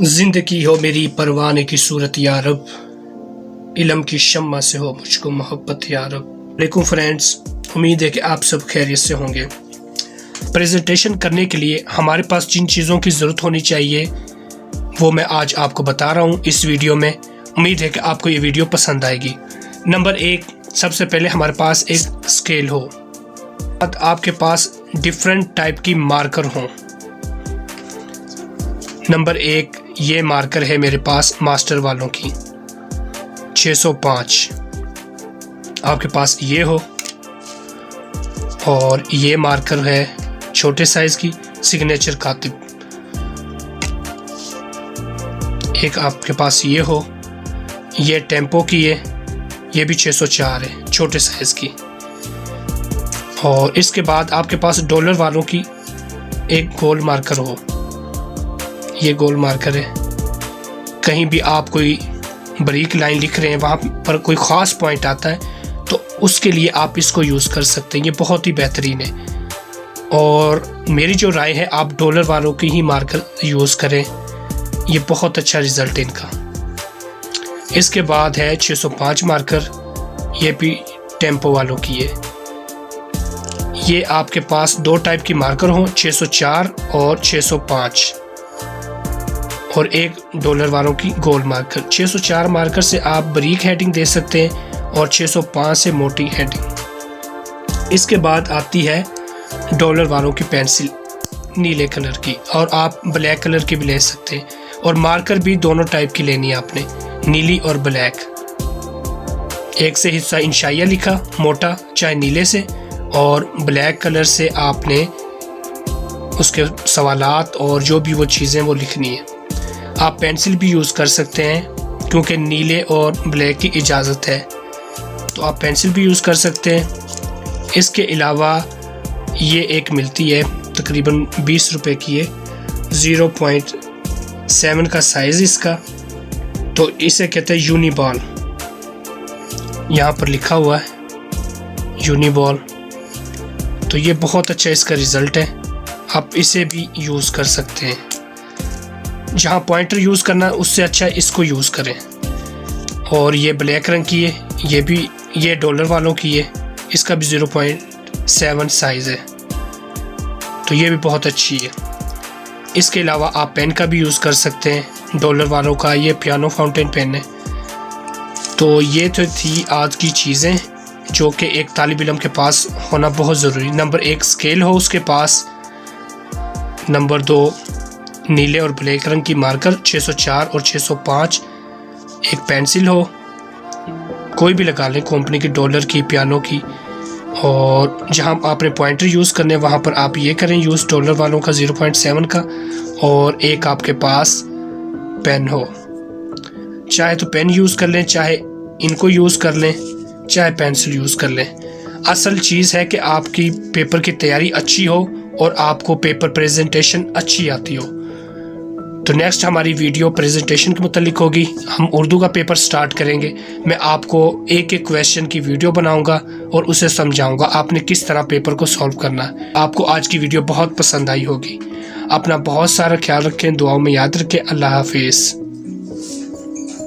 जिंदगी हो मेरी परवाने की सूरत या रब, इल्म की शम्मा से हो मुझको मोहब्बत या रब। वालेकुम फ्रेंड्स, उम्मीद है कि आप सब खैरियत से होंगे। प्रेजेंटेशन करने के लिए हमारे पास जिन चीज़ों की ज़रूरत होनी चाहिए वो मैं आज आपको बता रहा हूँ इस वीडियो में। उम्मीद है कि आपको ये वीडियो पसंद आएगी। नंबर 1, सबसे पहले हमारे पास एक स्केल हो, आपके पास डिफरेंट टाइप की मार्कर हों। नंबर 1, ये मार्कर है मेरे पास मास्टर वालों की 605, आपके पास ये हो। और ये मार्कर है छोटे साइज की सिग्नेचर कातिब, एक आपके पास ये हो। ये टेम्पो की है, ये भी 604 है, छोटे साइज की। और इसके बाद आपके पास डॉलर वालों की एक गोल मार्कर हो, ये गोल मार्कर है। कहीं भी आप कोई बारीक लाइन लिख रहे हैं, वहाँ पर कोई ख़ास पॉइंट आता है तो उसके लिए आप इसको यूज़ कर सकते हैं, ये बहुत ही बेहतरीन है। और मेरी जो राय है, आप डॉलर वालों की ही मार्कर यूज़ करें, ये बहुत अच्छा रिज़ल्ट है इनका। इसके बाद है 605 मार्कर, ये भी टेम्पो वालों की है। ये आपके पास 2 टाइप की मार्कर हों, 604 और 605, और एक डॉलर वालों की गोल मार्कर। 604 मार्कर से आप बारीक हेडिंग दे सकते हैं और 605 से मोटी हेडिंग। इसके बाद आती है डॉलर वालों की पेंसिल नीले कलर की, और आप ब्लैक कलर की भी ले सकते हैं। और मार्कर भी दोनों टाइप की लेनी है आपने, नीली और ब्लैक। एक से हिस्सा इंशाइया लिखा मोटा, चाहे नीले से, और ब्लैक कलर से आपने उसके सवालात और जो भी वो चीज़ें वो लिखनी है। आप पेंसिल भी यूज़ कर सकते हैं क्योंकि नीले और ब्लैक की इजाज़त है, तो आप पेंसिल भी यूज़ कर सकते हैं। इसके अलावा ये एक मिलती है, तकरीबन 20 रुपए की है, 0.7 का साइज़ इसका, तो इसे कहते हैं यूनिबॉल। यहाँ पर लिखा हुआ है यूनिबॉल, तो ये बहुत अच्छा इसका रिज़ल्ट है, आप इसे भी यूज़ कर सकते हैं। जहाँ पॉइंटर यूज़ करना उससे अच्छा इसको यूज़ करें। और ये ब्लैक रंग की है, ये डॉलर वालों की है, इसका भी 0.7 साइज़ है, तो ये भी बहुत अच्छी है। इसके अलावा आप पेन का भी यूज़ कर सकते हैं, डॉलर वालों का ये पियानो फाउंटेन पेन है। तो ये तो थी आज की चीज़ें जो कि एक तालिब इल्म के पास होना बहुत ज़रूरी। नंबर 1 स्केल हो उसके पास, नंबर 2 नीले और ब्लैक रंग की मार्कर 604 और 605, एक पेंसिल हो, कोई भी लगा लें, कंपनी की, डॉलर की, पियानो की। और जहां आपने पॉइंटर यूज़ करने वहां पर आप ये करें यूज़ डॉलर वालों का 0.7 का, और एक आपके पास पेन हो। चाहे तो पेन यूज़ कर लें, चाहे इनको यूज़ कर लें, चाहे पेंसिल यूज़ कर लें। असल चीज़ है कि आपकी पेपर की तैयारी अच्छी हो और आपको पेपर प्रेजेंटेशन अच्छी आती हो। तो नेक्स्ट हमारी वीडियो प्रेजेंटेशन के मुतालिक होगी। हम उर्दू का पेपर स्टार्ट करेंगे। मैं आपको एक एक क्वेश्चन की वीडियो बनाऊंगा और उसे समझाऊंगा आपने किस तरह पेपर को सॉल्व करना है। आपको आज की वीडियो बहुत पसंद आई होगी। अपना बहुत सारा ख्याल रखें, दुआओं में याद रखें। अल्लाह हाफिज़।